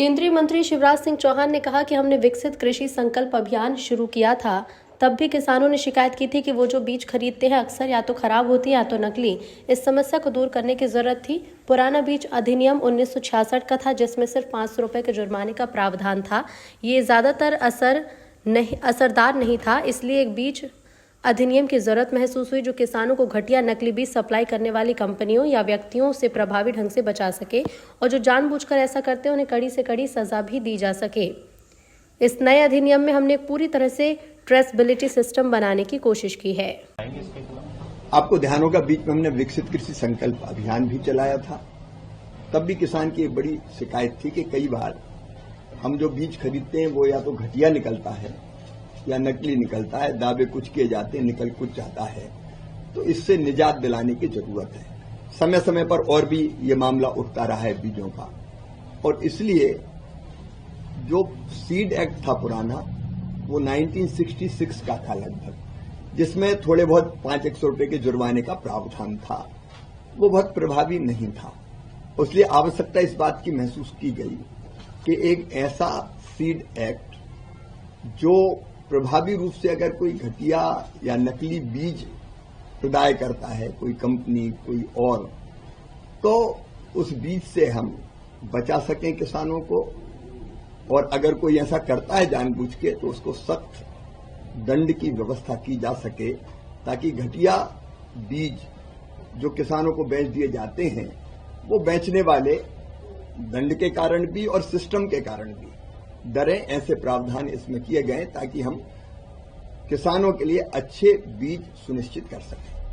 केंद्रीय मंत्री शिवराज सिंह चौहान ने कहा कि हमने विकसित कृषि संकल्प अभियान शुरू किया था, तब भी किसानों ने शिकायत की थी कि वो जो बीज खरीदते हैं अक्सर या तो खराब होती है या तो नकली। इस समस्या को दूर करने की जरूरत थी। पुराना बीज अधिनियम 1966 का था, जिसमें सिर्फ 500 रुपए के जुर्माने का प्रावधान था। ये ज्यादातर असरदार नहीं था, इसलिए एक बीज अधिनियम की जरूरत महसूस हुई जो किसानों को घटिया नकली बीज सप्लाई करने वाली कंपनियों या व्यक्तियों से प्रभावी ढंग से बचा सके, और जो जानबूझकर ऐसा करते हैं उन्हें कड़ी से कड़ी सजा भी दी जा सके। इस नए अधिनियम में हमने पूरी तरह से ट्रेसबिलिटी सिस्टम बनाने की कोशिश की है। आपको ध्यान होगा, बीच में हमने विकसित कृषि संकल्प अभियान भी चलाया था। तब भी किसान की एक बड़ी शिकायत थी कि कई बार हम जो बीज खरीदते हैं वो या तो घटिया निकलता है या नकली निकलता है, दावे कुछ किए जाते हैं, निकल कुछ जाता है। तो इससे निजात दिलाने की जरूरत है। समय समय पर और भी ये मामला उठता रहा है बीजों का, और इसलिए जो सीड एक्ट था पुराना, वो 1966 का था लगभग, जिसमें थोड़े बहुत 500 रुपए के जुर्माने का प्रावधान था। वो बहुत प्रभावी नहीं था। इसलिए आवश्यकता इस बात की महसूस की गई कि एक ऐसा सीड एक्ट जो प्रभावी रूप से अगर कोई घटिया या नकली बीज प्रदाय करता है, कोई कंपनी कोई और, तो उस बीज से हम बचा सकें किसानों को, और अगर कोई ऐसा करता है जानबूझ के तो उसको सख्त दंड की व्यवस्था की जा सके, ताकि घटिया बीज जो किसानों को बेच दिए जाते हैं वो बेचने वाले दंड के कारण भी और सिस्टम के कारण भी डरें। ऐसे प्रावधान इसमें किए गए ताकि हम किसानों के लिए अच्छे बीज सुनिश्चित कर सकें।